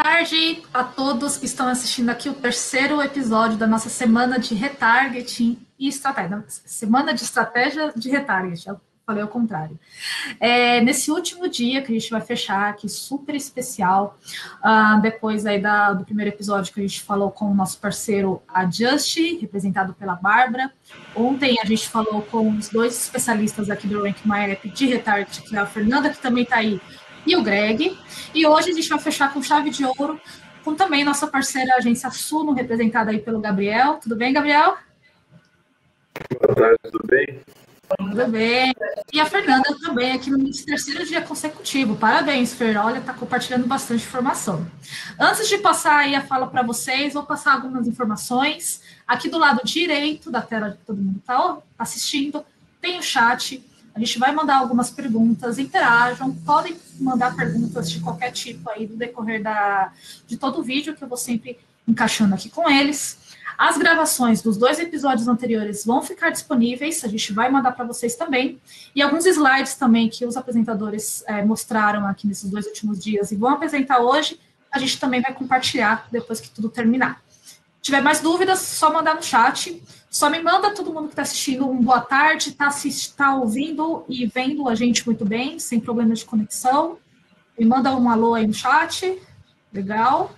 tarde a todos que estão assistindo aqui o terceiro episódio da nossa semana de retargeting e estratégia. Semana de estratégia de retargeting, eu falei ao contrário. Nesse último dia que a gente vai fechar aqui, super especial, depois aí do primeiro episódio que a gente falou com o nosso parceiro Adjust, representado pela Bárbara. Ontem a gente falou com os dois especialistas aqui do Rank My App de retargeting, que é a Fernanda, que também está aí, e o Greg. E hoje a gente vai fechar com chave de ouro, com também nossa parceira agência Suno, representada aí pelo Gabriel. Tudo bem, Gabriel? Boa tarde, tudo bem? Tudo bem. E a Fernanda também, aqui no nosso terceiro dia consecutivo. Parabéns, Fer. Olha, está compartilhando bastante informação. Antes de passar aí a fala para vocês, vou passar algumas informações. Aqui do lado direito da tela que todo mundo está assistindo, tem o chat. A gente vai mandar algumas perguntas, interajam, podem mandar perguntas de qualquer tipo aí no decorrer de todo o vídeo, que eu vou sempre encaixando aqui com eles. As gravações dos 2 episódios anteriores vão ficar disponíveis, a gente vai mandar para vocês também. E alguns slides também que os apresentadores mostraram aqui nesses 2 últimos dias e vão apresentar hoje, a gente também vai compartilhar depois que tudo terminar. Se tiver mais dúvidas, só mandar no chat. Só me manda todo mundo que está assistindo um boa tarde, está ouvindo e vendo a gente muito bem, sem problemas de conexão. Me manda um alô aí no chat. Legal.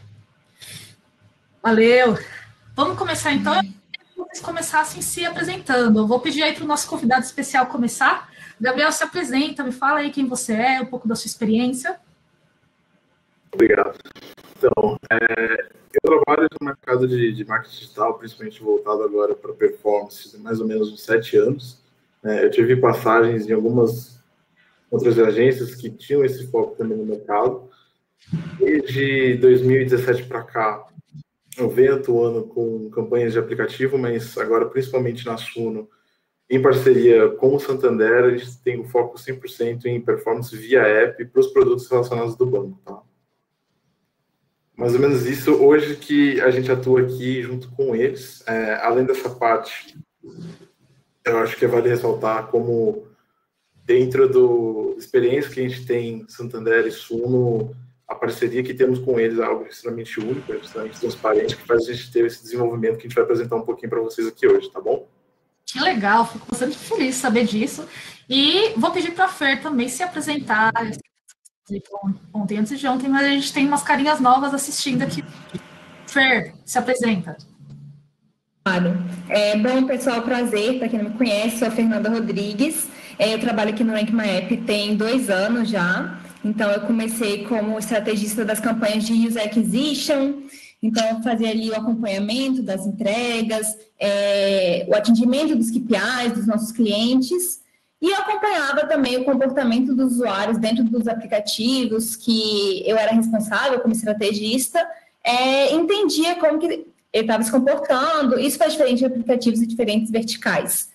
Valeu. Vamos começar então. Vocês começassem se apresentando. Eu vou pedir aí para o nosso convidado especial começar. Gabriel, se apresenta, me fala aí quem você é, um pouco da sua experiência. Obrigado. Então, eu trabalho no mercado de marketing digital, principalmente voltado agora para performance, mais ou menos uns 7 anos. Eu tive passagens em algumas outras agências que tinham esse foco também no mercado. Desde 2017 para cá, eu venho atuando com campanhas de aplicativo, mas agora principalmente na Suno, em parceria com o Santander, a gente tem o foco 100% em performance via app para os produtos relacionados do banco, tá? Mais ou menos isso hoje que a gente atua aqui junto com eles. Além dessa parte, eu acho que vale ressaltar como dentro da experiência que a gente tem Santander e Suno, a parceria que temos com eles é algo extremamente único, extremamente transparente, que faz a gente ter esse desenvolvimento que a gente vai apresentar um pouquinho para vocês aqui hoje, tá bom? Que legal, fico bastante feliz de saber disso. E vou pedir para a Fer também se apresentar. Ontem, antes de ontem, mas a gente tem umas carinhas novas assistindo aqui. Fer, se apresenta. Claro. Bom, pessoal, prazer. Para quem não me conhece, sou a Fernanda Rodrigues. Eu trabalho aqui no Rank My App tem 2 anos já. Então, eu comecei como estrategista das campanhas de User Acquisition. Então, eu fazia ali o acompanhamento das entregas, o atendimento dos KPIs dos nossos clientes. E eu acompanhava também o comportamento dos usuários dentro dos aplicativos que eu era responsável como estrategista, entendia como que ele estava se comportando. Isso faz diferente de aplicativos e diferentes verticais.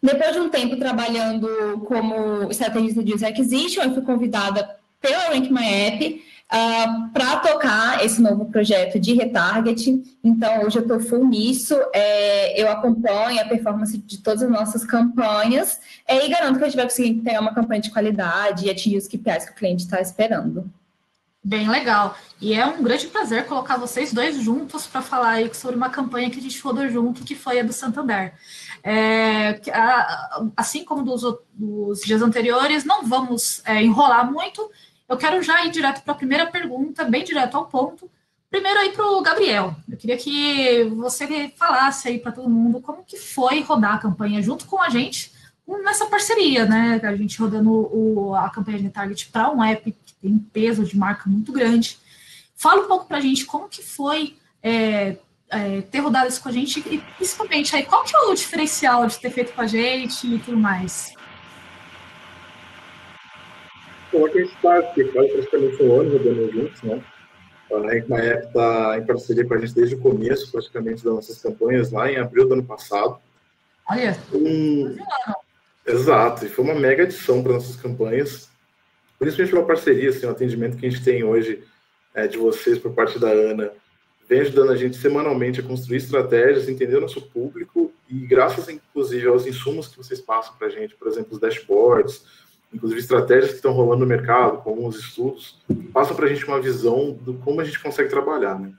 Depois de um tempo trabalhando como estrategista de User Acquisition, eu fui convidada pela Rank My App para tocar esse novo projeto de retargeting. Então, hoje eu estou full nisso, eu acompanho a performance de todas as nossas campanhas e garanto que a gente vai conseguir ter uma campanha de qualidade e atingir os KPIs que o cliente está esperando. Bem legal. E é um grande prazer colocar vocês dois juntos para falar aí sobre uma campanha que a gente rodou junto, que foi a do Santander. Assim como dos dias anteriores, não vamos enrolar muito. Eu quero já ir direto para a primeira pergunta, bem direto ao ponto. Primeiro aí para o Gabriel. Eu queria que você falasse aí para todo mundo como que foi rodar a campanha junto com a gente, nessa parceria, né? A gente rodando a campanha de retarget para um app que tem um peso de marca muito grande. Fala um pouco para a gente como que foi ter rodado isso com a gente e, principalmente, aí, qual que é o diferencial de ter feito com a gente e tudo mais? Bom, aqui a gente está aqui quase praticamente um ano rodando juntos, né? A Rank My App está em parceria com a gente desde o começo, praticamente, das nossas campanhas, lá em abril do ano passado. Olha, Exato, e foi uma mega adição para nossas campanhas, principalmente uma parceria, assim, um atendimento que a gente tem hoje de vocês por parte da Ana, vem ajudando a gente semanalmente a construir estratégias, entender o nosso público e graças, inclusive, aos insumos que vocês passam para a gente, por exemplo, os dashboards, inclusive estratégias que estão rolando no mercado, com alguns estudos, passam para a gente uma visão de como a gente consegue trabalhar, né?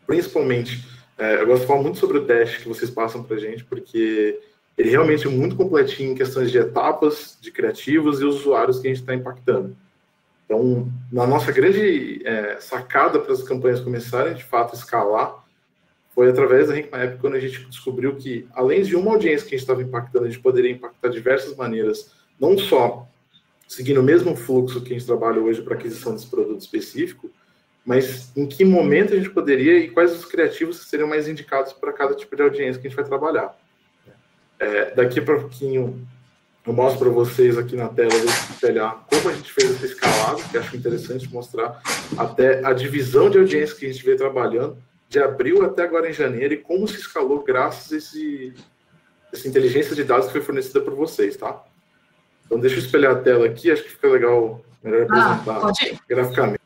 Principalmente, eu gosto de falar muito sobre o teste que vocês passam para a gente, porque ele realmente é muito completinho em questões de etapas, de criativos e usuários que a gente está impactando. Então, na nossa grande sacada para as campanhas começarem, de fato, a escalar, foi através da RankMyApp quando a gente descobriu que, além de uma audiência que a gente estava impactando, a gente poderia impactar de diversas maneiras, não só seguindo o mesmo fluxo que a gente trabalha hoje para aquisição desse produto específico, mas em que momento a gente poderia e quais os criativos seriam mais indicados para cada tipo de audiência que a gente vai trabalhar. Daqui para um pouquinho, eu mostro para vocês aqui na tela, vou espelhar como a gente fez essa escalada, que acho interessante mostrar até a divisão de audiência que a gente veio trabalhando, de abril até agora em janeiro, e como se escalou graças a essa inteligência de dados que foi fornecida por vocês, tá? Então, deixa eu espelhar a tela aqui, acho que fica legal, melhor apresentar graficamente.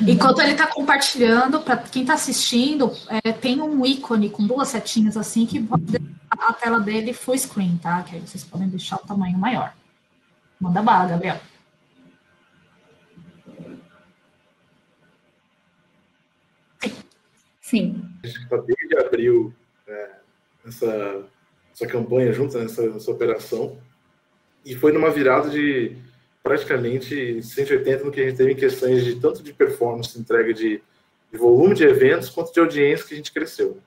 Enquanto ele está compartilhando, para quem está assistindo, tem um ícone com duas setinhas assim que pode deixar a tela dele full screen, tá? Que aí vocês podem deixar o tamanho maior. Manda bala, Gabriel. Sim. A gente está desde abril essa campanha junto, nessa operação, e foi numa virada de praticamente 180 no que a gente teve em questões de tanto de performance, entrega de volume de eventos, quanto de audiência que a gente cresceu.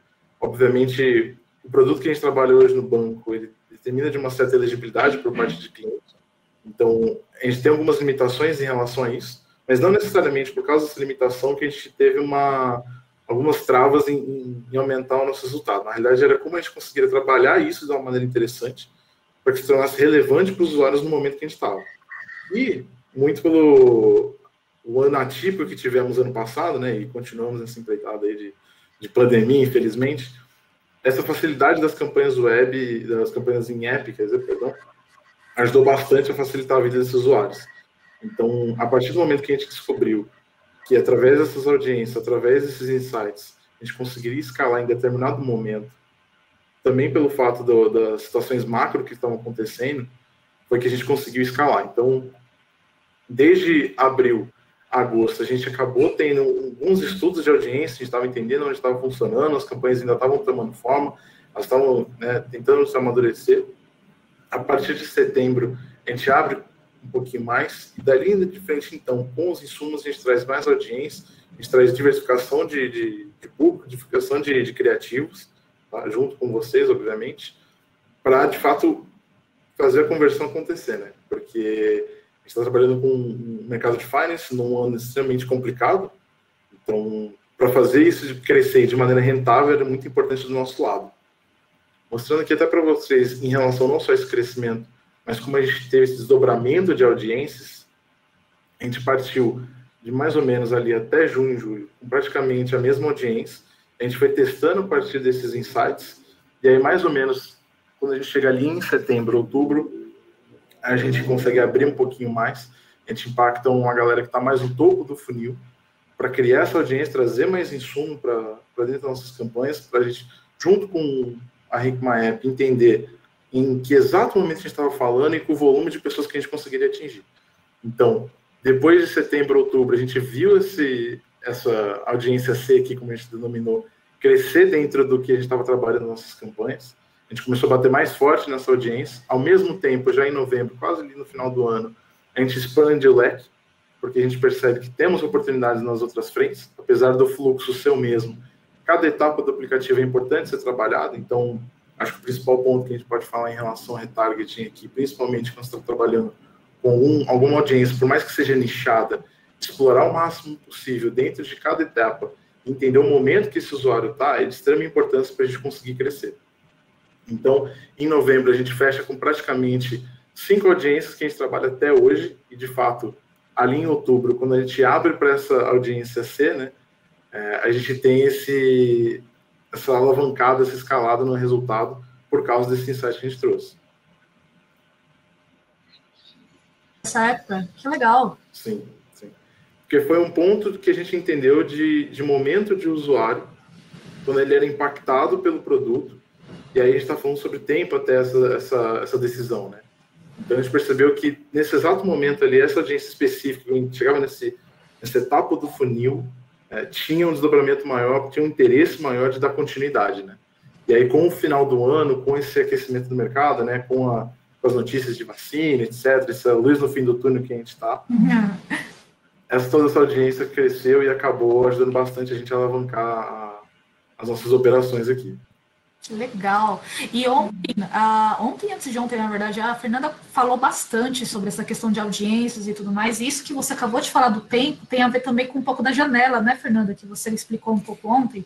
Obviamente, o produto que a gente trabalha hoje no banco, ele determina de uma certa elegibilidade por parte de clientes. Então, a gente tem algumas limitações em relação a isso, mas não necessariamente por causa dessa limitação que a gente teve algumas travas em aumentar o nosso resultado. Na realidade, era como a gente conseguiria trabalhar isso de uma maneira interessante para que se tornasse relevante para os usuários no momento que a gente estava. E, muito pelo o ano atípico que tivemos ano passado, né, e continuamos nessa empreitada aí de pandemia, infelizmente, essa facilidade das campanhas web, das campanhas em app, ajudou bastante a facilitar a vida desses usuários. Então, a partir do momento que a gente descobriu que, através dessas audiências, através desses insights, a gente conseguiria escalar em determinado momento, também pelo fato das situações macro que estão acontecendo, foi que a gente conseguiu escalar. Então, desde abril a agosto, a gente acabou tendo alguns estudos de audiência, a gente estava entendendo onde estava funcionando, as campanhas ainda estavam tomando forma, elas estavam tentando se amadurecer. A partir de setembro, a gente abre um pouquinho mais, e dali de frente, então, com os insumos, a gente traz mais audiência, a gente traz diversificação de público, diversificação de criativos, tá? Junto com vocês, obviamente, para, de fato, fazer a conversão acontecer, né? Porque a gente está trabalhando com um mercado de finance num ano extremamente complicado, então, para fazer isso crescer de maneira rentável, era muito importante do nosso lado. Mostrando aqui até para vocês, em relação não só a esse crescimento, mas como a gente teve esse desdobramento de audiências, a gente partiu de mais ou menos ali até junho, julho, com praticamente a mesma audiência. A gente foi testando a partir desses insights, e aí mais ou menos, quando a gente chega ali em setembro, outubro, a gente consegue abrir um pouquinho mais, a gente impacta uma galera que está mais no topo do funil, para criar essa audiência, trazer mais insumo para dentro das nossas campanhas, para a gente, junto com a RankMyApp, entender em que exato momento a gente estava falando e com o volume de pessoas que a gente conseguiria atingir. Então, depois de setembro, outubro, a gente viu essa audiência C aqui, como a gente denominou, crescer dentro do que a gente estava trabalhando nas nossas campanhas. A gente começou a bater mais forte nessa audiência. Ao mesmo tempo, já em novembro, quase ali no final do ano, a gente expande o leque, porque a gente percebe que temos oportunidades nas outras frentes, apesar do fluxo ser o mesmo. Cada etapa do aplicativo é importante ser trabalhada, então acho que o principal ponto que a gente pode falar em relação ao retargeting aqui, principalmente quando você está trabalhando com alguma audiência, por mais que seja nichada, explorar o máximo possível dentro de cada etapa, entender o momento que esse usuário está, é de extrema importância para a gente conseguir crescer. Então, em novembro, a gente fecha com praticamente 5 audiências que a gente trabalha até hoje, e de fato, ali em outubro, quando a gente abre para essa audiência C, né, a gente tem essa alavancada, essa escalada no resultado por causa desse insight que a gente trouxe. Essa época, que legal. Sim, sim. Porque foi um ponto que a gente entendeu de momento de usuário, quando ele era impactado pelo produto, e aí a gente está falando sobre tempo até essa decisão, né? Então, a gente percebeu que, nesse exato momento ali, essa audiência específica, quando chegava nessa etapa do funil, tinha um desdobramento maior, tinha um interesse maior de dar continuidade, né? E aí, com o final do ano, com esse aquecimento do mercado, né, com as notícias de vacina, etc., essa luz no fim do túnel que a gente está, toda essa audiência cresceu e acabou ajudando bastante a gente a alavancar as nossas operações aqui. Que legal. E ontem, antes de ontem, na verdade, a Fernanda falou bastante sobre essa questão de audiências e tudo mais. E isso que você acabou de falar do tempo tem a ver também com um pouco da janela, né, Fernanda, que você explicou um pouco ontem.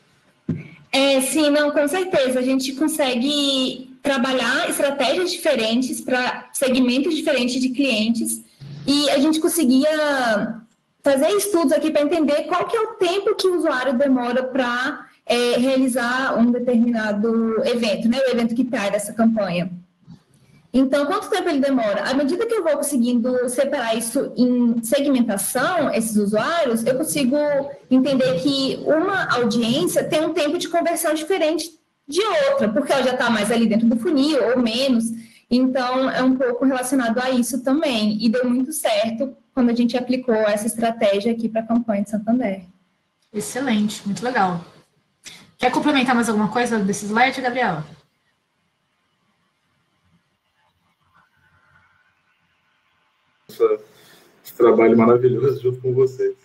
Sim, não, com certeza. A gente consegue trabalhar estratégias diferentes para segmentos diferentes de clientes e a gente conseguia fazer estudos aqui para entender qual que é o tempo que o usuário demora para realizar um determinado evento, né? O evento que traz essa campanha. Então, quanto tempo ele demora? À medida que eu vou conseguindo separar isso em segmentação, esses usuários, eu consigo entender que uma audiência tem um tempo de conversão diferente de outra, porque ela já está mais ali dentro do funil ou menos. Então, é um pouco relacionado a isso também. E deu muito certo quando a gente aplicou essa estratégia aqui para a campanha de Santander. Excelente, muito legal. Quer complementar mais alguma coisa desse slide, Gabriela? Esse trabalho maravilhoso junto com vocês.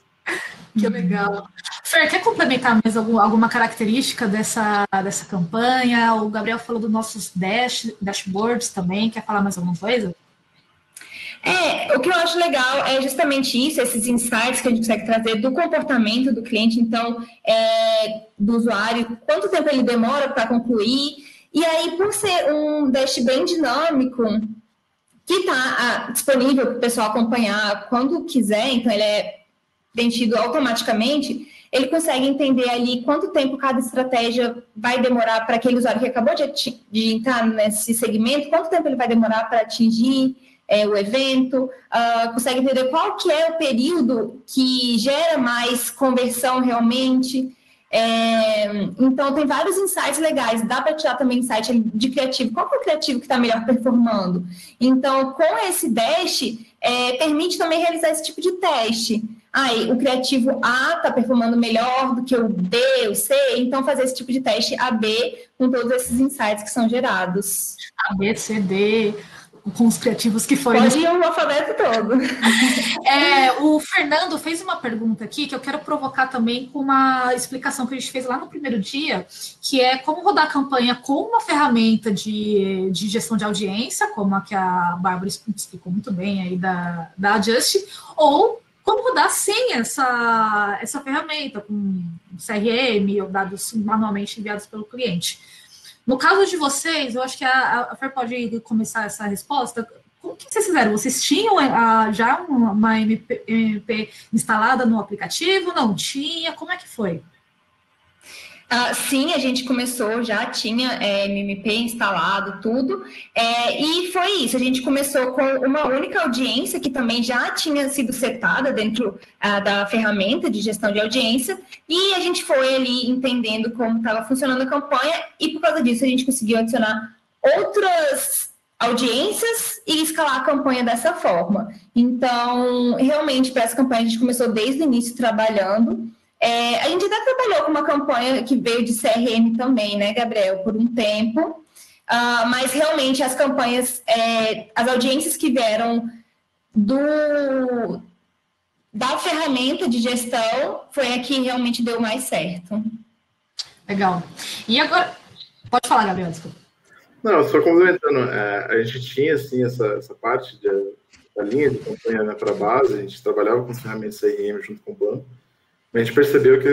Que legal. Fer, quer complementar mais alguma característica dessa campanha? O Gabriel falou dos nossos dashboards também. Quer falar mais alguma coisa? O que eu acho legal é justamente isso, esses insights que a gente consegue trazer do comportamento do cliente, então, do usuário, quanto tempo ele demora para concluir, e aí, por ser um dash bem dinâmico, que está disponível para o pessoal acompanhar quando quiser, então ele é preenchido automaticamente, ele consegue entender ali quanto tempo cada estratégia vai demorar para aquele usuário que acabou de entrar nesse segmento, quanto tempo ele vai demorar para atingir o evento, consegue entender qual que é o período que gera mais conversão realmente. Então, tem vários insights legais. Dá para tirar também insight de criativo. Qual que é o criativo que está melhor performando? Então, com esse dash, permite também realizar esse tipo de teste. O criativo A está performando melhor do que o B, o C, então fazer esse tipo de teste AB com todos esses insights que são gerados. A, B, C, D... com os criativos que foram... Pode ir o alfabeto todo. O Fernando fez uma pergunta aqui que eu quero provocar também com uma explicação que a gente fez lá no primeiro dia, que é como rodar a campanha com uma ferramenta de gestão de audiência, como a que a Bárbara explicou muito bem aí da Adjust, ou como rodar sem essa ferramenta, com CRM ou dados manualmente enviados pelo cliente. No caso de vocês, eu acho que a Fer pode começar essa resposta. Como que vocês fizeram? Vocês tinham já uma MP instalada no aplicativo? Não tinha? Como é que foi? Sim, a gente começou, já tinha MMP instalado, tudo, e foi isso, a gente começou com uma única audiência que também já tinha sido setada dentro da ferramenta de gestão de audiência, e a gente foi ali entendendo como estava funcionando a campanha, e por causa disso a gente conseguiu adicionar outras audiências e escalar a campanha dessa forma. Então, realmente, para essa campanha a gente começou desde o início trabalhando. A gente até trabalhou com uma campanha que veio de CRM também, né, Gabriel, por um tempo, mas realmente as campanhas, as audiências que vieram da ferramenta de gestão foi a que realmente deu mais certo. Legal. E agora, pode falar, Gabriel, desculpa. Não, só complementando, a gente tinha, assim, essa parte da linha de campanha, né, para a base, a gente trabalhava com as ferramentas CRM junto com o banco. A gente percebeu que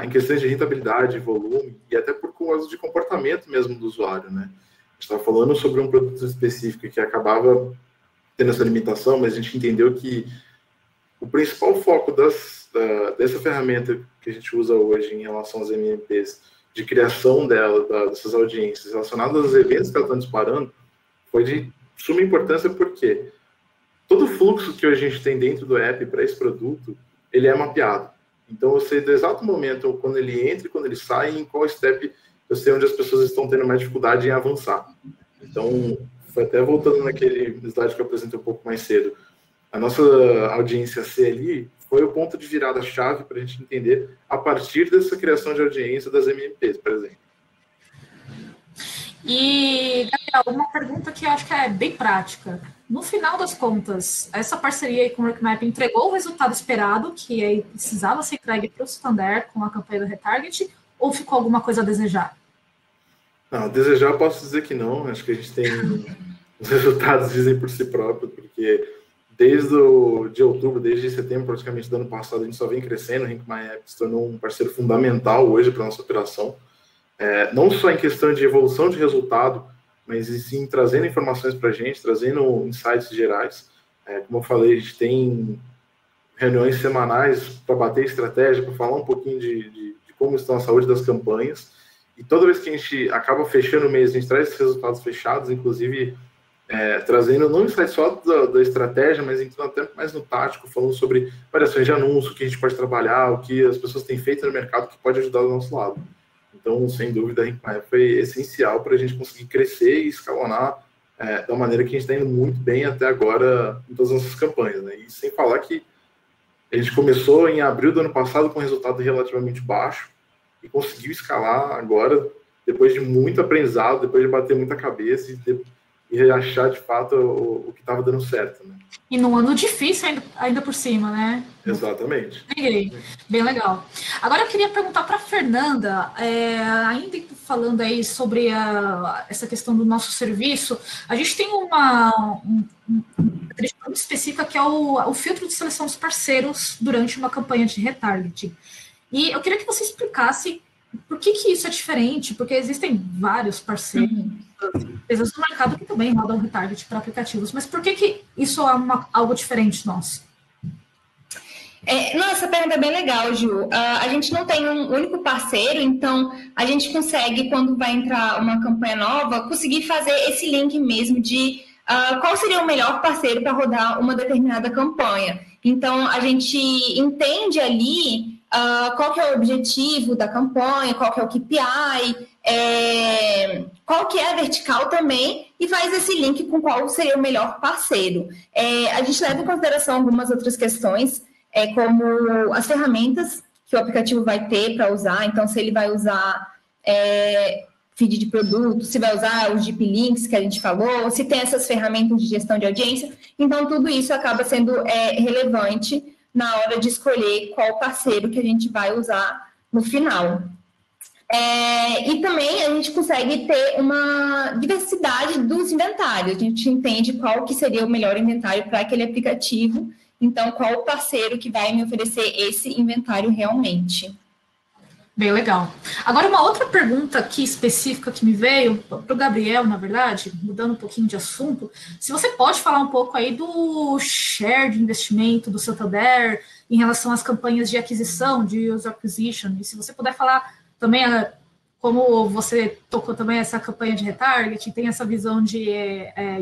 em questões de rentabilidade, volume, e até por causa de comportamento mesmo do usuário, né? A gente estava falando sobre um produto específico que acabava tendo essa limitação, mas a gente entendeu que o principal foco dessa ferramenta que a gente usa hoje em relação às MMPs, de criação dessas audiências relacionadas aos eventos que elas estão disparando, foi de suma importância porque todo o fluxo que a gente tem dentro do app para esse produto, ele é mapeado. Então, eu sei do exato momento, quando ele entra e quando ele sai, em qual step eu sei onde as pessoas estão tendo mais dificuldade em avançar. Então, foi até voltando naquele slide que eu apresentei um pouco mais cedo. A nossa audiência CLI foi o ponto de virada-chave para a gente entender a partir dessa criação de audiência das MMPs, por exemplo. E, Gabriel, uma pergunta que eu acho que é bem prática. No final das contas, essa parceria aí com o WorkMap entregou o resultado esperado, que aí precisava ser entregue para o Santander com a campanha do Retarget, ou ficou alguma coisa a desejar? Não, desejar eu posso dizer que não. Acho que a gente tem... Os resultados dizem por si próprio, porque desde outubro, desde setembro, praticamente do ano passado, a gente só vem crescendo. O Rank My App se tornou um parceiro fundamental hoje para a nossa operação. Não só em questão de evolução de resultado, mas sim trazendo informações para a gente, trazendo insights gerais. Como eu falei, a gente tem reuniões semanais para bater estratégia, para falar um pouquinho de como estão a saúde das campanhas. E toda vez que a gente acaba fechando o mês, a gente traz esses resultados fechados, inclusive trazendo não insights só da estratégia, mas entrando até mais no tático, falando sobre variações de anúncio, o que a gente pode trabalhar, o que as pessoas têm feito no mercado que pode ajudar do nosso lado. Então, sem dúvida, a RankMyApp foi essencial para a gente conseguir crescer e escalonar da maneira que a gente está indo muito bem até agora em todas as nossas campanhas, né? E sem falar que a gente começou em abril do ano passado com um resultado relativamente baixo e conseguiu escalar agora, depois de muito aprendizado, depois de bater muita cabeça e achar de fato o que estava dando certo, né? E num ano difícil ainda por cima, né? Exatamente. Bem legal. Agora eu queria perguntar para a Fernanda, ainda falando aí sobre essa questão do nosso serviço, a gente tem uma característica muito específica que é o filtro de seleção dos parceiros durante uma campanha de retargeting. E eu queria que você explicasse por que isso é diferente, porque existem vários parceiros, empresas do mercado que também rodam retargeting para aplicativos, mas por que isso é algo diferente nosso? Essa pergunta é bem legal, Ju. A gente não tem um único parceiro, então a gente consegue, quando vai entrar uma campanha nova, conseguir fazer esse link mesmo de qual seria o melhor parceiro para rodar uma determinada campanha. Então, a gente entende ali qual que é o objetivo da campanha, qual que é o KPI, qual que é a vertical também, e faz esse link com qual seria o melhor parceiro. A gente leva em consideração algumas outras questões, como as ferramentas que o aplicativo vai ter para usar, então se ele vai usar feed de produto, se vai usar os deep links que a gente falou, se tem essas ferramentas de gestão de audiência, então tudo isso acaba sendo relevante na hora de escolher qual parceiro que a gente vai usar no final. E também a gente consegue ter uma diversidade dos inventários, a gente entende qual que seria o melhor inventário para aquele aplicativo, então qual o parceiro que vai me oferecer esse inventário realmente. Bem legal. Agora, uma outra pergunta aqui específica que me veio para o Gabriel, na verdade, mudando um pouquinho de assunto, se você pode falar um pouco aí do share de investimento do Santander em relação às campanhas de aquisição, de user acquisition, e se você puder falar também como você tocou também essa campanha de retargeting, tem essa visão de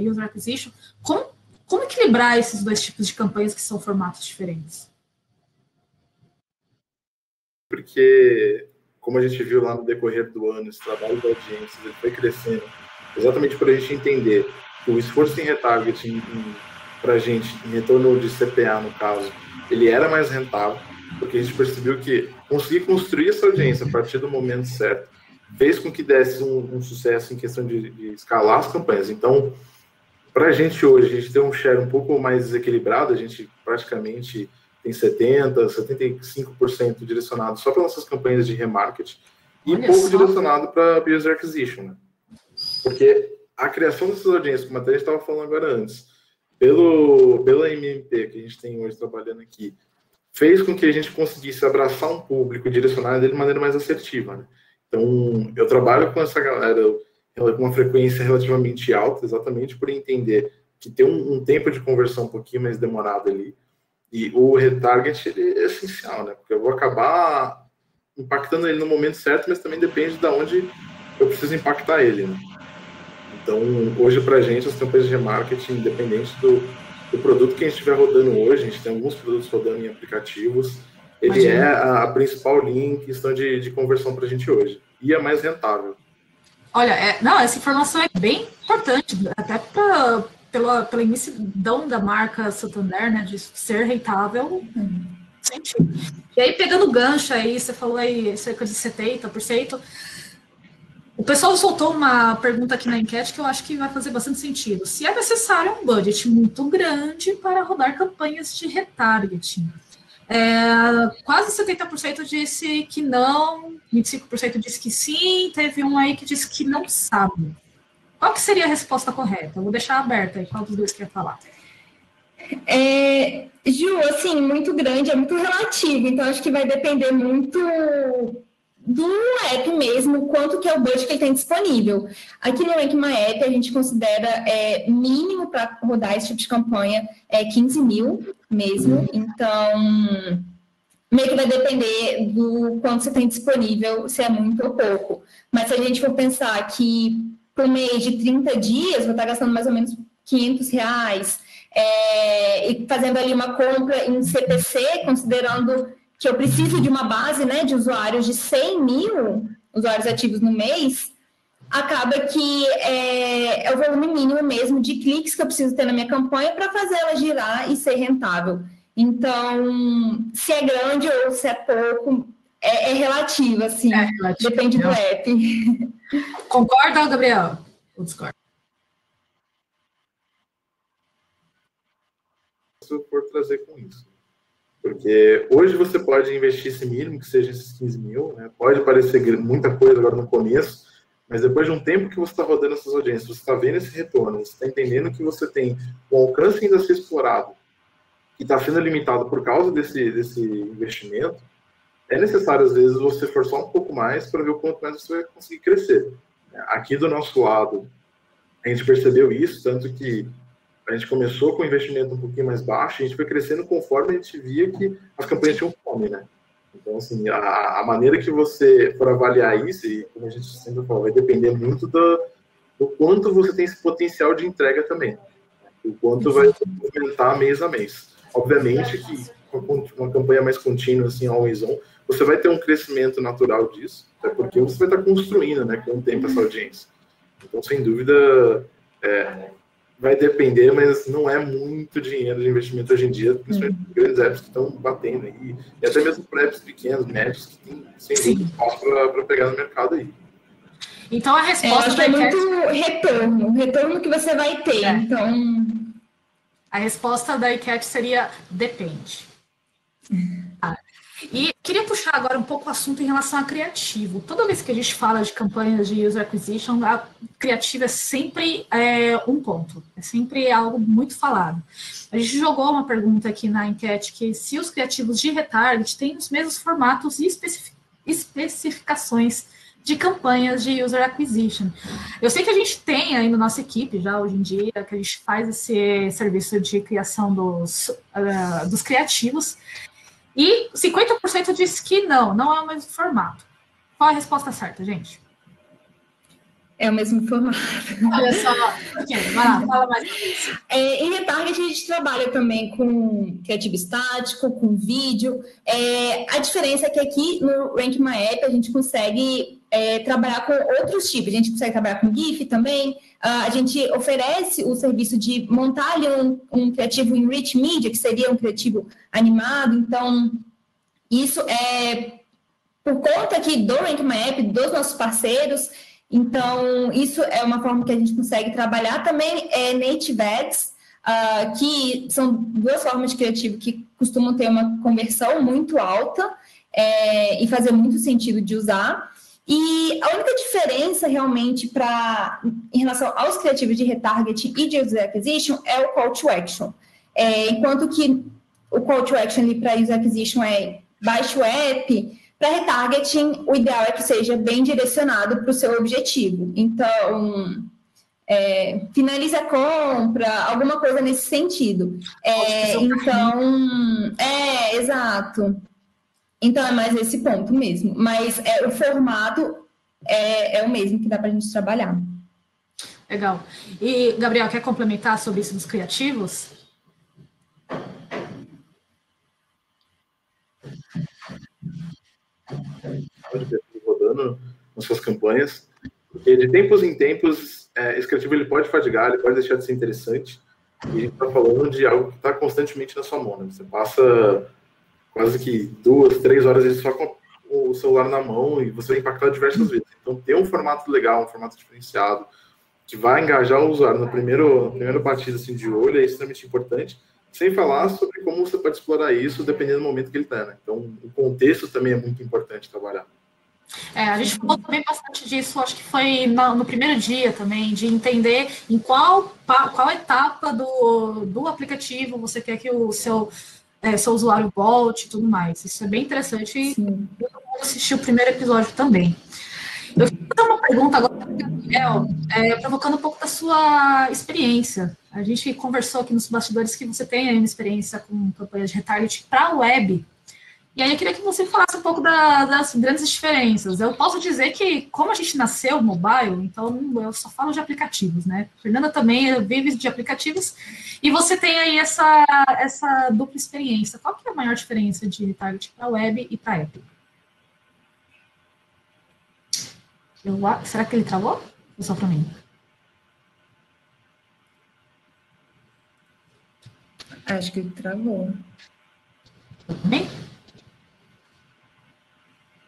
user acquisition, como equilibrar esses dois tipos de campanhas que são formatos diferentes? Porque, como a gente viu lá no decorrer do ano, esse trabalho de audiências ele foi crescendo, exatamente para a gente entender que o esforço em retargeting para a gente, em retorno de CPA, no caso, ele era mais rentável, porque a gente percebeu que conseguir construir essa audiência a partir do momento certo fez com que desse um sucesso em questão de escalar as campanhas. Então, para a gente hoje, a gente tem um share um pouco mais desequilibrado, a gente praticamente tem 70%, 75% direcionado só para nossas campanhas de remarketing e pouco direcionado para user acquisition, né? Porque a criação dessas audiências, como até a gente estava falando agora antes, pela MMP que a gente tem hoje trabalhando aqui, fez com que a gente conseguisse abraçar um público e direcionar ele de maneira mais assertiva, né? Então, eu trabalho com essa galera com uma frequência relativamente alta, exatamente por entender que tem um tempo de conversão um pouquinho mais demorado ali. E o retarget ele é essencial, né? Porque eu vou acabar impactando ele no momento certo, mas também depende de onde eu preciso impactar ele, né? Então, hoje, para a gente, as campanhas de remarketing, independente do produto que a gente estiver rodando hoje, a gente tem alguns produtos rodando em aplicativos, ele é a principal linha em questão de conversão para a gente hoje. E é mais rentável. Olha, não, essa informação é bem importante, até pela imensidão da marca Santander, né, de ser rentável, sentido. E aí, pegando o gancho aí, você falou aí cerca de 70%, o pessoal soltou uma pergunta aqui na enquete que eu acho que vai fazer bastante sentido. Se é necessário um budget muito grande para rodar campanhas de retargeting? Quase 70% disse que não, 25% disse que sim, teve um aí que disse que não sabe. Qual que seria a resposta correta? Eu vou deixar aberta aí, qual dos dois quer falar? Ju, assim, muito grande, é muito relativo, então acho que vai depender muito do app mesmo, quanto que é o budget que ele tem disponível. Aqui no Rank My App, a gente considera mínimo para rodar esse tipo de campanha 15 mil mesmo, então meio que vai depender do quanto você tem disponível, se é muito ou pouco. Mas se a gente for pensar que por mês de 30 dias, vou estar gastando mais ou menos R$500, e fazendo ali uma compra em CPC, considerando que eu preciso de uma base, né, de usuários de 100 mil usuários ativos no mês, acaba que é o volume mínimo mesmo de cliques que eu preciso ter na minha campanha para fazer ela girar e ser rentável. Então, se é grande ou se é pouco, é relativo, assim, relativo, depende do app. Concorda, Gabriel? Ou discorda? Se eu for trazer com isso. Porque hoje você pode investir esse mínimo, que seja esses 15 mil, né? Pode parecer muita coisa agora no começo, mas depois de um tempo que você está rodando essas audiências, você está vendo esse retorno, você está entendendo que você tem um alcance ainda a ser explorado, que está sendo limitado por causa desse investimento, é necessário, às vezes, você forçar um pouco mais para ver o quanto mais você vai conseguir crescer. Aqui do nosso lado, a gente percebeu isso, tanto que a gente começou com um investimento um pouquinho mais baixo, e a gente foi crescendo conforme a gente via que as campanhas tinham fome, né? Então, assim, a maneira que você for avaliar isso, e como a gente sempre fala, vai depender muito do quanto você tem esse potencial de entrega também. O quanto vai aumentar mês a mês. Obviamente que com uma campanha mais contínua, assim, always on, você vai ter um crescimento natural disso, até porque você vai estar construindo, né, com o tempo essa audiência. Então, sem dúvida, vai depender, mas não é muito dinheiro de investimento hoje em dia, principalmente grandes apps que estão batendo aí, e até mesmo para apps pequenos, médios, que tem sem dúvida espaço para pegar no mercado aí. Então, a resposta da enquete... muito retorno que você vai ter, então... A resposta da enquete seria depende. E queria puxar agora um pouco o assunto em relação a criativo. Toda vez que a gente fala de campanhas de user acquisition, a criativa é sempre um ponto, é sempre algo muito falado. A gente jogou uma pergunta aqui na enquete que se os criativos de retarget têm os mesmos formatos e especificações de campanhas de user acquisition. Eu sei que a gente tem aí na nossa equipe já hoje em dia, que a gente faz esse serviço de criação dos criativos, e 50% diz que não é o mesmo formato. Qual a resposta certa, gente? É o mesmo formato. Olha só, vai lá, fala mais sobre isso. Em retarget, a gente trabalha também com criativo estático, com vídeo. A diferença é que aqui no Rank My App a gente consegue trabalhar com outros tipos. A gente consegue trabalhar com GIF também. A gente oferece o serviço de montar ali um criativo em Rich Media, que seria um criativo animado. Então, isso é por conta aqui do Rank My App, dos nossos parceiros. Então, isso é uma forma que a gente consegue trabalhar. Também Native Ads, que são duas formas de criativo que costumam ter uma conversão muito alta e fazer muito sentido de usar. E a única diferença realmente em relação aos criativos de retargeting e de user acquisition é o call to action. Enquanto que o call to action para user acquisition é baixe o app, para retargeting, o ideal é que seja bem direcionado para o seu objetivo. Então, finalize a compra, alguma coisa nesse sentido. Exato. Então, é mais esse ponto mesmo. Mas o formato é o mesmo que dá para a gente trabalhar. Legal. E, Gabriel, quer complementar sobre isso dos criativos? Rodando nas suas campanhas, Porque de tempos em tempos, esse criativo ele pode fadigar, ele pode deixar de ser interessante. E a gente está falando de algo que está constantemente na sua mão, né? Você passa quase que 2, 3 horas só com o celular na mão e você vai impactar diversas vezes. Então, ter um formato legal, um formato diferenciado, que vai engajar o usuário na primeira batida assim, de olho é extremamente importante, sem falar sobre como você pode explorar isso dependendo do momento que ele está, né? Então, o contexto também é muito importante trabalhar. A gente falou também bastante disso, acho que foi no primeiro dia também, de entender em qual etapa do aplicativo você quer que o seu usuário volte e tudo mais. Isso é bem interessante. Sim. Eu assisti o primeiro episódio também. Eu queria fazer uma pergunta agora para o Gabriel, provocando um pouco da sua experiência. A gente conversou aqui nos bastidores que você tem aí uma experiência com campanhas de retargeting para a web. E aí eu queria que você falasse um pouco das grandes diferenças. Eu posso dizer que, como a gente nasceu mobile, então eu só falo de aplicativos, né? A Fernanda também vive de aplicativos, e você tem aí essa dupla experiência. Qual que é a maior diferença de retargeting para web e para app? Será que ele travou? Ou só para mim? Acho que ele travou. Também?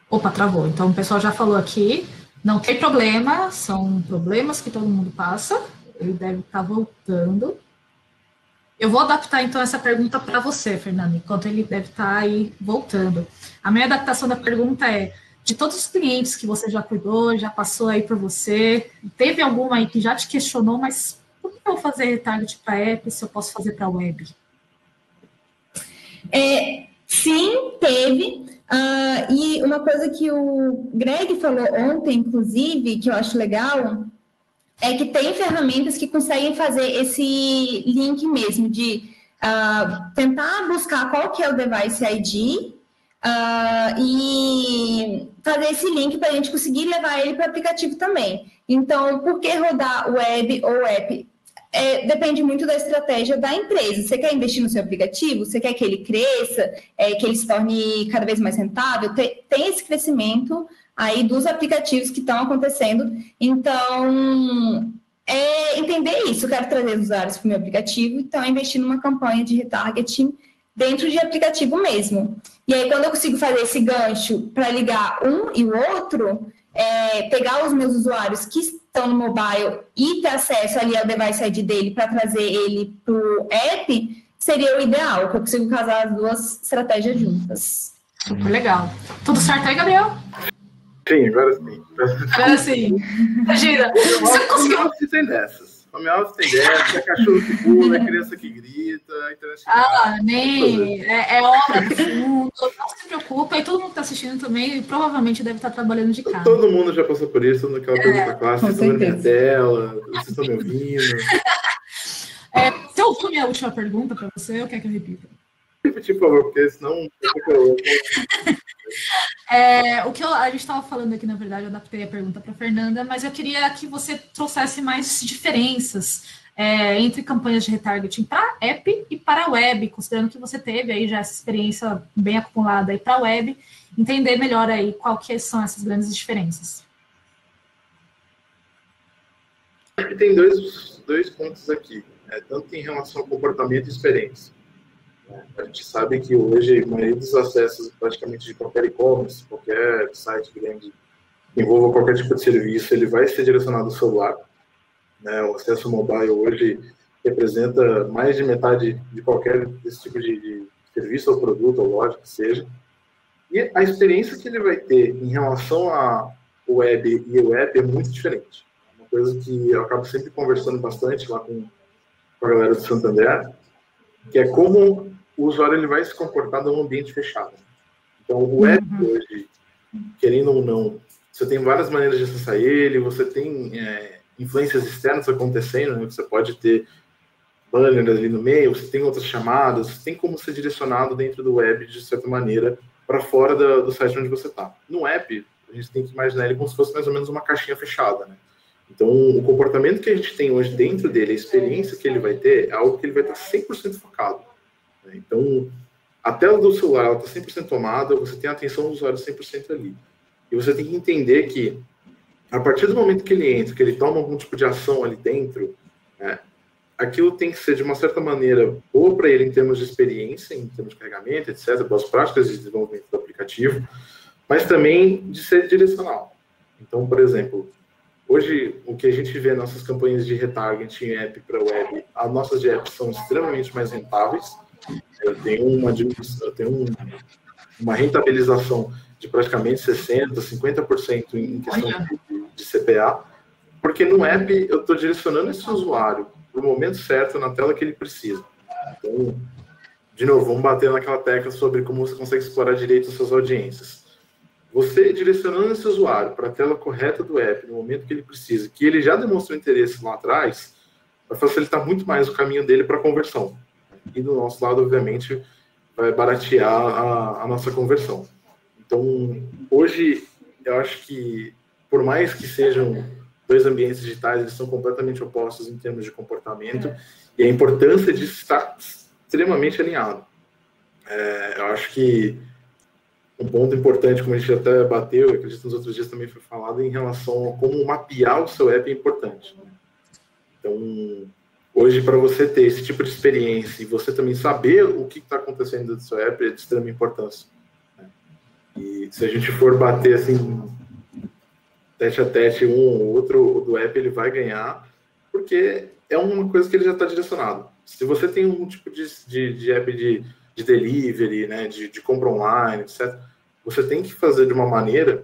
Opa, travou. Então, o pessoal já falou aqui, não tem problema, são problemas que todo mundo passa, ele deve estar voltando. Eu vou adaptar, então, essa pergunta para você, Fernanda, enquanto ele deve estar aí voltando. A minha adaptação da pergunta é, de todos os clientes que você já cuidou, já passou aí por você, teve alguma aí que já te questionou, mas por que eu vou fazer retarget para app se eu posso fazer para web? Sim, teve. E uma coisa que o Greg falou ontem, inclusive, que eu acho legal, é que tem ferramentas que conseguem fazer esse link mesmo, de tentar buscar qual que é o device ID e fazer esse link para a gente conseguir levar ele para o aplicativo também. Então, por que rodar web ou app? Depende muito da estratégia da empresa. Você quer investir no seu aplicativo? Você quer que ele cresça, que ele se torne cada vez mais rentável? Tem esse crescimento aí dos aplicativos que estão acontecendo. Então, entender isso. Eu quero trazer usuários para o meu aplicativo, então investir numa campanha de retargeting dentro de aplicativo mesmo. E aí, quando eu consigo fazer esse gancho para ligar um e o outro, pegar os meus usuários que estão no mobile e ter acesso ali ao device ID dele para trazer ele para o app, seria o ideal, que eu consigo casar as duas estratégias juntas. Super legal. Tudo certo aí, Gabriel? Sim, agora sim. Agora sim. Imagina, você conseguiu... Tem dessas. Home office tem dessas, é cachorro que pula, é criança que grita, a internet nem é obra de fundo, não se preocupa, e todo mundo que está assistindo também provavelmente deve estar trabalhando de casa. Todo mundo já passou por isso, naquela pergunta clássica, vocês estão vendo minha tela, vocês estão me ouvindo. Você ouviu minha última pergunta para você, ou quer que eu repita? Repetir, por favor, porque senão... O que a gente estava falando aqui, na verdade, eu adaptei a pergunta para a Fernanda, mas eu queria que você trouxesse mais diferenças entre campanhas de retargeting para app e para web, considerando que você teve aí já essa experiência bem acumulada aí para web, entender melhor aí qual que são essas grandes diferenças. Tem dois pontos aqui, tanto em relação ao comportamento e experiência. A gente sabe que hoje a maioria dos acessos praticamente de qualquer e-commerce, qualquer site grande que envolva qualquer tipo de serviço, ele vai ser direcionado ao celular. O acesso mobile hoje representa mais de metade de qualquer desse tipo de serviço ou produto ou loja que seja. E a experiência que ele vai ter em relação à web e o app é muito diferente. Uma coisa que eu acabo sempre conversando bastante lá com a galera do Santander, que é como o usuário ele vai se comportar num ambiente fechado. Então, o app hoje, querendo ou não, você tem várias maneiras de acessar ele, você tem influências externas acontecendo, né? Você pode ter banners ali no meio, você tem outras chamadas, tem como ser direcionado dentro do web, de certa maneira, para fora do site onde você está. No app, a gente tem que imaginar ele como se fosse mais ou menos uma caixinha fechada, né? Então, o comportamento que a gente tem hoje dentro dele, a experiência que ele vai ter, é algo que ele vai estar 100% focado. Então, a tela do celular está 100% tomada, você tem a atenção do usuário 100% ali. E você tem que entender que a partir do momento que ele entra, que ele toma algum tipo de ação ali dentro, aquilo tem que ser, de uma certa maneira, boa para ele em termos de experiência, em termos de carregamento, etc., boas práticas de desenvolvimento do aplicativo, mas também de ser direcional. Então, por exemplo, hoje, o que a gente vê nas nossas campanhas de retargeting em app para web, as nossas de app são extremamente mais rentáveis. Eu tenho uma rentabilização de praticamente 60%, 50% em questão de CPA, porque no app eu estou direcionando esse usuário para o momento certo, na tela que ele precisa. Então, de novo, vamos bater naquela tecla sobre como você consegue explorar direito as suas audiências. Você direcionando esse usuário para a tela correta do app, no momento que ele precisa, que ele já demonstrou interesse lá atrás, vai facilitar muito mais o caminho dele para a conversão. E do nosso lado, obviamente, vai baratear a nossa conversão. Então, hoje, eu acho que, por mais que sejam dois ambientes digitais, eles são completamente opostos em termos de comportamento, e a importância disso está extremamente alinhado. Eu acho que um ponto importante, como a gente até bateu, eu acredito nos outros dias também foi falado, em relação a como mapear o seu app é importante. Então, hoje, para você ter esse tipo de experiência e você também saber o que está acontecendo dentro do seu app é de extrema importância. E se a gente for bater assim, tete a tete, um ou outro do app, ele vai ganhar, porque é uma coisa que ele já está direcionado. Se você tem um tipo de app de delivery, né, de compra online, etc., você tem que fazer de uma maneira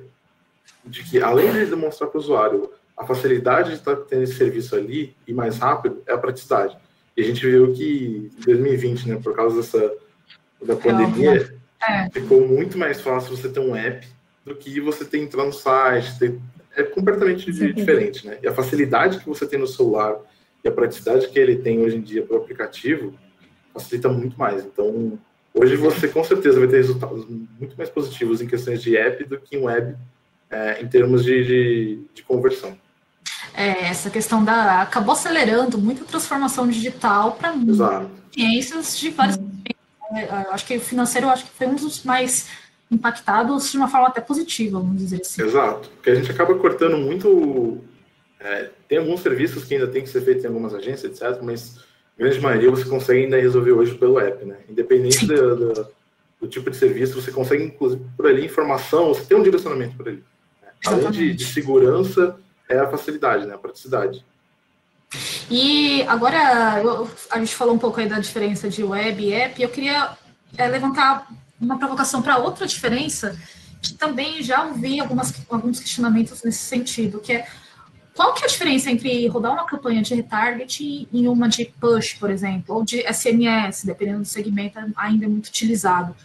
de que, além de demonstrar para o usuário a facilidade de estar tendo esse serviço ali e mais rápido, é a praticidade. E a gente viu que em 2020, né, por causa da pandemia, ficou muito mais fácil você ter um app do que você ter entrar no site. É completamente diferente, né? E a facilidade que você tem no celular e a praticidade que ele tem hoje em dia para o aplicativo facilita muito mais. Então, hoje você com certeza vai ter resultados muito mais positivos em questões de app do que em web, em termos de conversão. Essa questão acabou acelerando muita transformação digital para ciências de vários. Acho que o financeiro foi um dos mais impactados de uma forma até positiva, vamos dizer assim. Exato, porque a gente acaba cortando muito. Tem alguns serviços que ainda tem que ser feitos em algumas agências, etc., mas a grande maioria você consegue ainda resolver hoje pelo app, né? Independente do tipo de serviço, você consegue, inclusive, por ali, informação, você tem um direcionamento por ali. Né? Além de segurança, é a facilidade, né? A praticidade. E agora, a gente falou um pouco aí da diferença de web e app, e eu queria levantar uma provocação para outra diferença, que também já ouvi alguns questionamentos nesse sentido, que é qual que é a diferença entre rodar uma campanha de retargeting e uma de push, por exemplo, ou de SMS, dependendo do segmento, ainda é muito utilizado.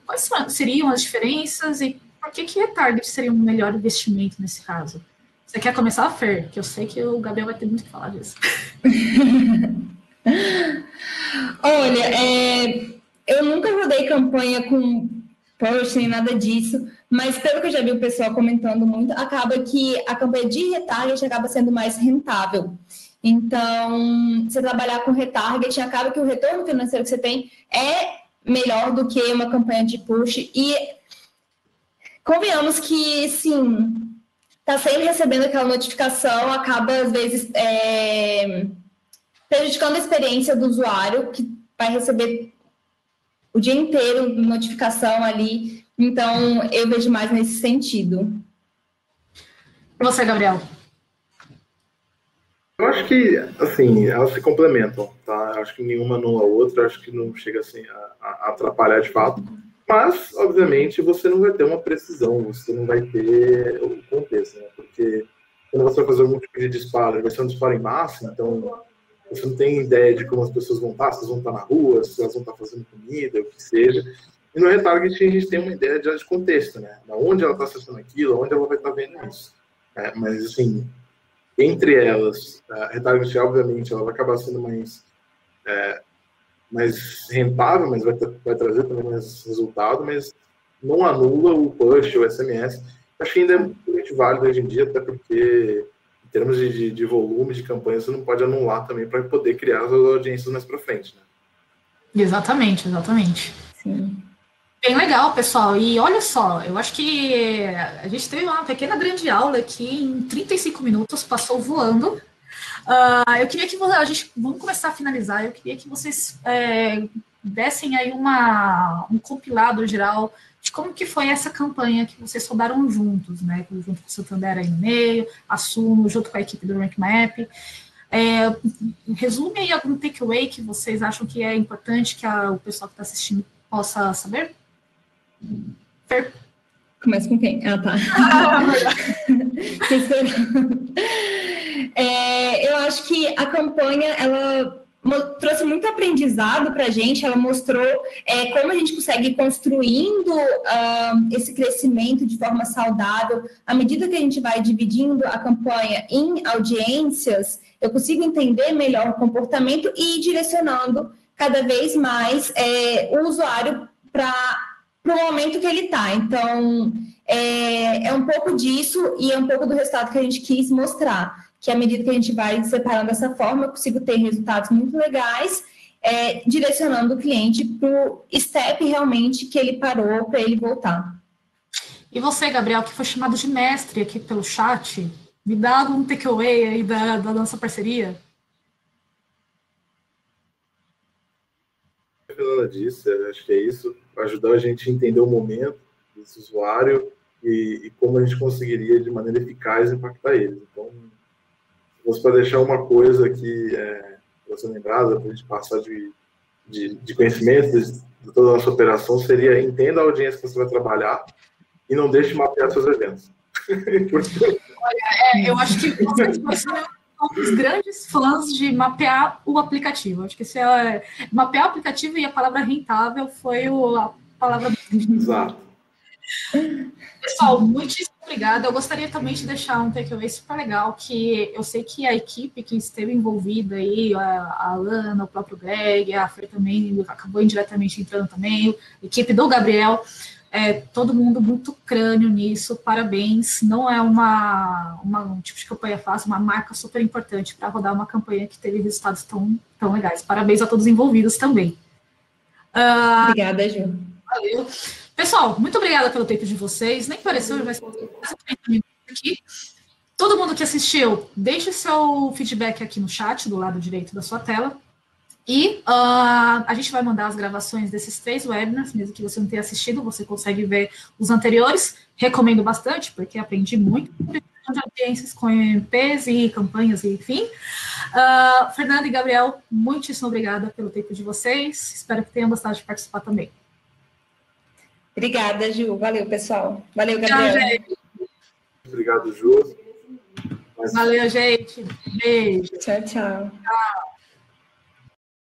Quais seriam as diferenças e por que retargeting seria um melhor investimento nesse caso? Você quer começar, Fer? Que eu sei que o Gabriel vai ter muito que falar disso. Olha, eu nunca rodei campanha com push nem nada disso, mas pelo que eu já vi o pessoal comentando muito, acaba que a campanha de retargeting acaba sendo mais rentável. Então, você trabalhar com retargeting, acaba que o retorno financeiro que você tem é melhor do que uma campanha de push. E convenhamos que, sim, tá sempre recebendo aquela notificação, acaba, às vezes, prejudicando a experiência do usuário, que vai receber o dia inteiro notificação ali. Então, eu vejo mais nesse sentido. E você, Gabriel? Eu acho que, assim, elas se complementam, tá? Eu acho que nenhuma anula a outra, acho que não chega, assim, a atrapalhar de fato. Mas, obviamente, você não vai ter uma precisão, você não vai ter o contexto, né? Porque quando você vai fazer algum tipo de disparo, vai ser um disparo em massa, então você não tem ideia de como as pessoas vão estar, se elas vão estar na rua, se elas vão estar fazendo comida, o que seja. E no retargeting a gente tem uma ideia de contexto, né? Onde ela está acessando aquilo, onde ela vai estar vendo isso. Mas, assim, entre elas, a retargeting, obviamente, ela vai acabar sendo mais rentável, mas vai trazer também mais resultado, mas não anula o push, o SMS. Acho que ainda é muito válido hoje em dia, até porque, em termos de volume de campanha, você não pode anular também para poder criar as audiências mais para frente, né? Exatamente. Sim. Bem legal, pessoal. E olha só, eu acho que a gente teve uma pequena grande aula aqui em 35 minutos, passou voando. Eu queria que vamos começar a finalizar. Eu queria que vocês dessem aí um compilado geral de como que foi essa campanha que vocês rodaram juntos, né? Junto com o Santander aí no meio, Assumo, junto com a equipe do Rank Map. Resume aí algum takeaway que vocês acham que é importante que o pessoal que está assistindo possa saber? Fer? Começa com quem? Ah, tá. Eu acho que a campanha, ela trouxe muito aprendizado para a gente, ela mostrou como a gente consegue ir construindo esse crescimento de forma saudável. À medida que a gente vai dividindo a campanha em audiências, eu consigo entender melhor o comportamento e ir direcionando cada vez mais o usuário para o momento que ele está. Então, é um pouco disso e é um pouco do resultado que a gente quis mostrar, que à medida que a gente vai separando dessa forma, eu consigo ter resultados muito legais, direcionando o cliente para o step realmente que ele parou para ele voltar. E você, Gabriel, que foi chamado de mestre aqui pelo chat, me dá algum takeaway aí da nossa parceria? Ela disse, acho que é isso, ajudar a gente a entender o momento desse usuário e como a gente conseguiria, de maneira eficaz, impactar eles. Então, se fosse para deixar uma coisa que você lembrada, para a gente passar de conhecimentos de toda a nossa operação, seria entenda a audiência que você vai trabalhar e não deixe mapear seus eventos. Olha, eu acho que vocês são os grandes fãs de mapear o aplicativo. Acho que mapear o aplicativo e a palavra rentável foi a palavra. Exato. Pessoal, muitíssimo obrigada. Eu gostaria também de deixar um takeaway super legal, que eu sei que a equipe que esteve envolvida aí, a Alana, o próprio Greg, a Fer também acabou indiretamente entrando também, a equipe do Gabriel, todo mundo muito crânio nisso, parabéns. Não é um tipo de campanha fácil, uma marca super importante para rodar uma campanha que teve resultados tão legais. Parabéns a todos os envolvidos também. Obrigada, Ju. Valeu. Pessoal, muito obrigada pelo tempo de vocês. Nem pareceu, mas quase 30 minutos aqui. Todo mundo que assistiu, deixe seu feedback aqui no chat, do lado direito da sua tela. E a gente vai mandar as gravações desses 3 webinars, mesmo que você não tenha assistido, você consegue ver os anteriores. Recomendo bastante, porque aprendi muito sobre audiências com MPs e campanhas, e enfim. Fernanda e Gabriel, muitíssimo obrigada pelo tempo de vocês. Espero que tenham gostado de participar também. Obrigada, Ju. Valeu, pessoal. Valeu, Gabriel. Tchau, gente. Obrigado, Ju. Valeu, gente. Beijo. Tchau, tchau. Tchau.